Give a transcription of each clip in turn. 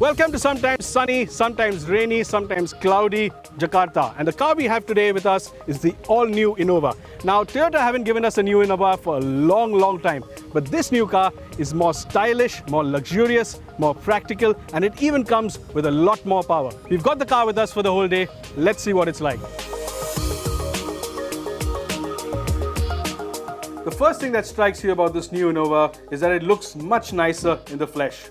Welcome to sometimes sunny, sometimes rainy, sometimes cloudy Jakarta. And the car we have today with us is the all-new Innova. Now, Toyota haven't given us a new Innova for a long time. But this new car is more stylish, more luxurious, more practical, and it even comes with a lot more power. We've got the car with us for the whole day. Let's see what it's like. The first thing that strikes you about this new Innova is that it looks much nicer in the flesh.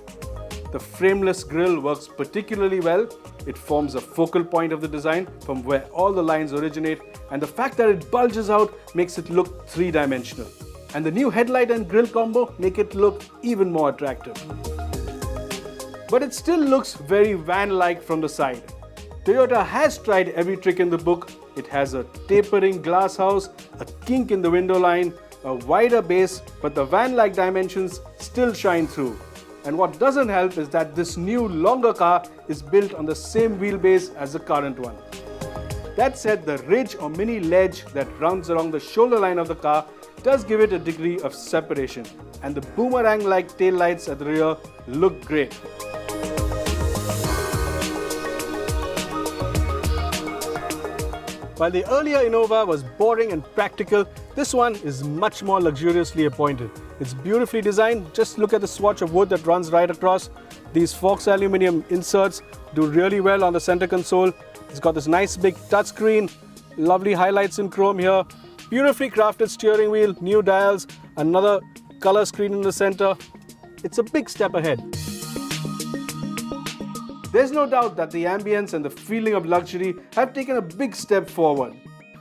The frameless grille works particularly well. It forms a focal point of the design from where all the lines originate, and the fact that it bulges out makes it look three-dimensional. And the new headlight and grille combo make it look even more attractive. But it still looks very van-like from the side. Toyota has tried every trick in the book. It has a tapering glass house, a kink in the window line, a wider base, but the van-like dimensions still shine through. And what doesn't help is that this new longer car is built on the same wheelbase as the current one. That said, the ridge or mini ledge that runs along the shoulder line of the car does give it a degree of separation, and the boomerang-like taillights at the rear look great. While the earlier Innova was boring and practical, this one is much more luxuriously appointed. It's beautifully designed. Just look at the swatch of wood that runs right across. These Fox aluminium inserts do really well on the center console. It's got this nice big touchscreen, lovely highlights in chrome here, beautifully crafted steering wheel, new dials, another color screen in the center. It's a big step ahead. There's no doubt that the ambience and the feeling of luxury have taken a big step forward.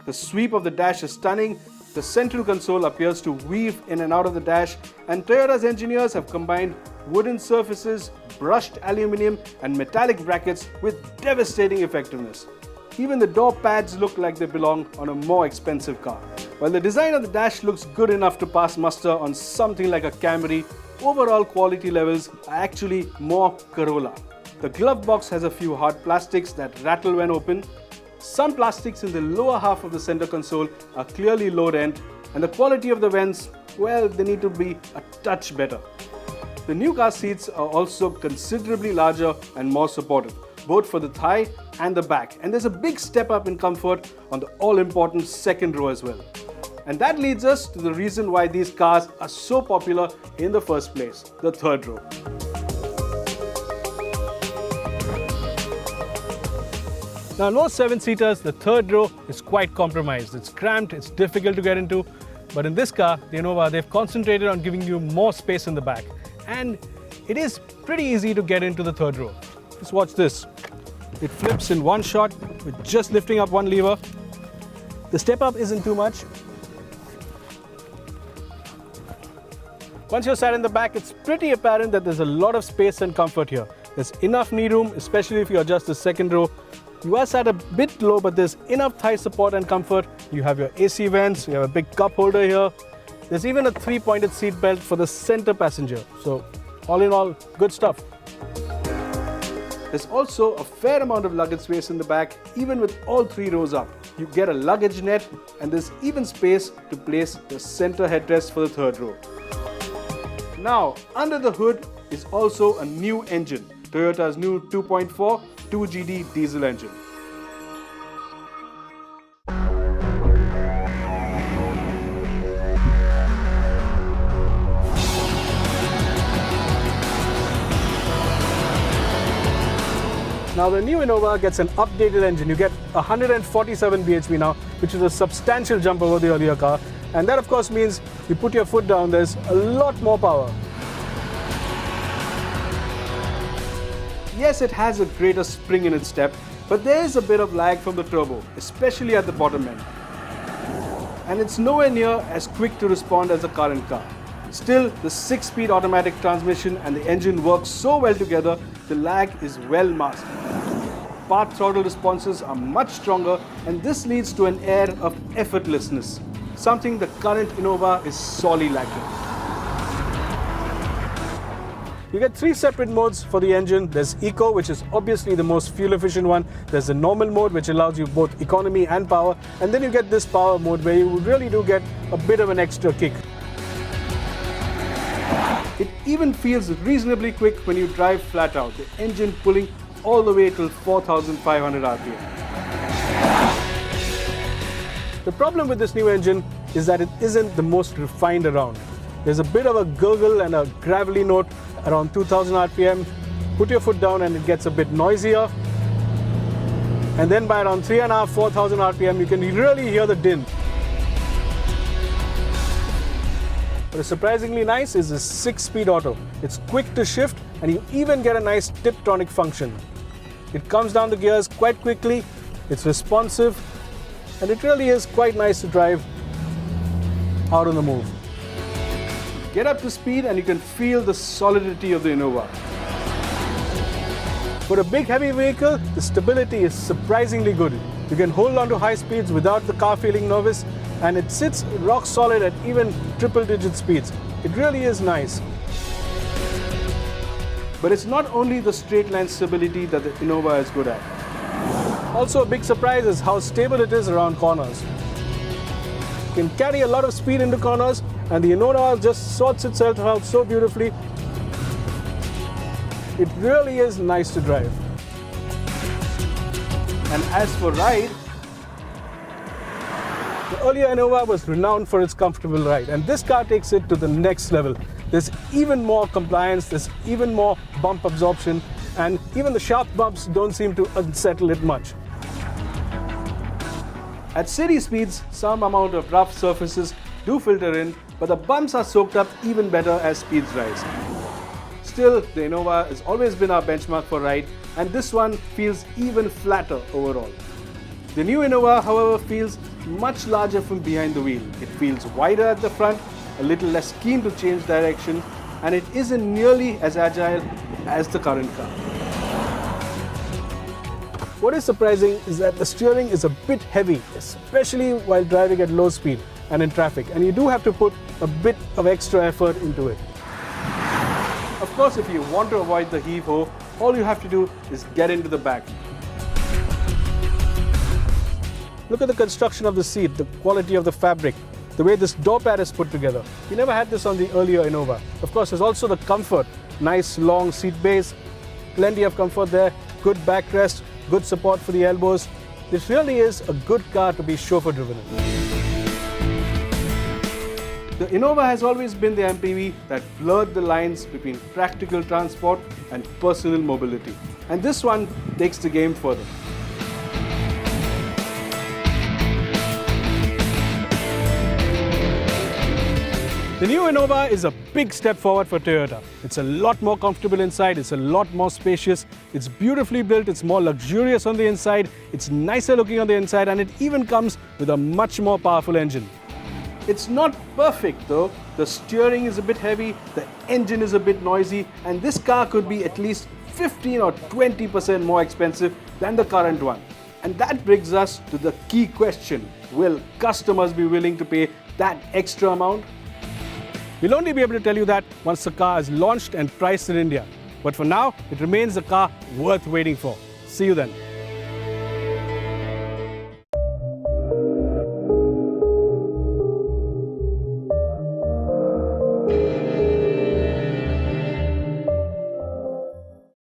The sweep of the dash is stunning. The central console appears to weave in and out of the dash, and Toyota's engineers have combined wooden surfaces, brushed aluminium, and metallic brackets with devastating effectiveness. Even the door pads look like they belong on a more expensive car. While the design of the dash looks good enough to pass muster on something like a Camry, overall quality levels are actually more Corolla. The glove box has a few hard plastics that rattle when open. Some plastics in the lower half of the center console are clearly low rent, and the quality of the vents, well, they need to be a touch better. The new car seats are also considerably larger and more supportive, both for the thigh and the back, and there's a big step up in comfort on the all-important second row as well. And that leads us to the reason why these cars are so popular in the first place, the third row. Now, in most seven-seaters, the third row is quite compromised. It's cramped, it's difficult to get into. But in this car, the Innova, they've concentrated on giving you more space in the back. And it is pretty easy to get into the third row. Just watch this. It flips in one shot with just lifting up one lever. The step up isn't too much. Once you're sat in the back, it's pretty apparent that there's a lot of space and comfort here. There's enough knee room, especially if you adjust the second row. You are sat a bit low, but there's enough thigh support and comfort. You have your AC vents, you have a big cup holder here. There's even a three-pointed seat belt for the center passenger. So, all in all, good stuff. There's also a fair amount of luggage space in the back, even with all three rows up. You get a luggage net, and there's even space to place the center headrest for the third row. Now, under the hood is also a new engine, Toyota's new 2.4 2GD diesel engine. Now the new Innova gets an updated engine. You get 147 bhp now, which is a substantial jump over the earlier car. And that of course means you put your foot down, there's a lot more power. Yes, it has a greater spring in its step, but there is a bit of lag from the turbo, especially at the bottom end. And it's nowhere near as quick to respond as the current car. Still, the 6-speed automatic transmission and the engine work so well together, the lag is well masked. Part throttle responses are much stronger, and this leads to an air of effortlessness, something the current Innova is sorely lacking. You get 3 separate modes for the engine. There's Eco, which is obviously the most fuel efficient one. There's the normal mode, which allows you both economy and power. And then you get this power mode where you really do get a bit of an extra kick. It even feels reasonably quick when you drive flat out, the engine pulling all the way till 4,500 RPM. The problem with this new engine is that it isn't the most refined around. There's a bit of a gurgle and a gravelly note around 2,000 RPM. Put your foot down and it gets a bit noisier. And then by around 3,500, 4,000 RPM, you can really hear the din. What is surprisingly nice is this 6-speed auto. It's quick to shift and you even get a nice Tiptronic function. It comes down the gears quite quickly, it's responsive, and it really is quite nice to drive out on the move. Get up to speed and you can feel the solidity of the Innova. For a big heavy vehicle, the stability is surprisingly good. You can hold on to high speeds without the car feeling nervous, and it sits rock solid at even triple-digit speeds. It really is nice. But it's not only the straight line stability that the Innova is good at. Also a big surprise is how stable it is around corners. You can carry a lot of speed into corners and the Innova just sorts itself out so beautifully. It really is nice to drive. And as for ride, the earlier Innova was renowned for its comfortable ride, and this car takes it to the next level. There's even more compliance, there's even more bump absorption, and even the sharp bumps don't seem to unsettle it much. At city speeds, some amount of rough surfaces do filter in, but the bumps are soaked up even better as speeds rise. Still, the Innova has always been our benchmark for ride, and this one feels even flatter overall. The new Innova, however, feels much larger from behind the wheel. It feels wider at the front, a little less keen to change direction, and it isn't nearly as agile as the current car. What is surprising is that the steering is a bit heavy, especially while driving at low speed and in traffic, and you do have to put a bit of extra effort into it. Of course, if you want to avoid the heave-ho, all you have to do is get into the back. Look at the construction of the seat, the quality of the fabric, the way this door pad is put together. We never had this on the earlier Innova. Of course, there's also the comfort. Nice long seat base, plenty of comfort there, good backrest, good support for the elbows. This really is a good car to be chauffeur driven in. The Innova has always been the MPV that blurred the lines between practical transport and personal mobility. And this one takes the game further. The new Innova is a big step forward for Toyota. It's a lot more comfortable inside, it's a lot more spacious, it's beautifully built, it's more luxurious on the inside, it's nicer looking on the inside, and it even comes with a much more powerful engine. It's not perfect though. The steering is a bit heavy, the engine is a bit noisy, and this car could be at least 15 or 20% more expensive than the current one. And that brings us to the key question. Will customers be willing to pay that extra amount? We'll only be able to tell you that once the car is launched and priced in India. But for now, it remains a car worth waiting for. See you then.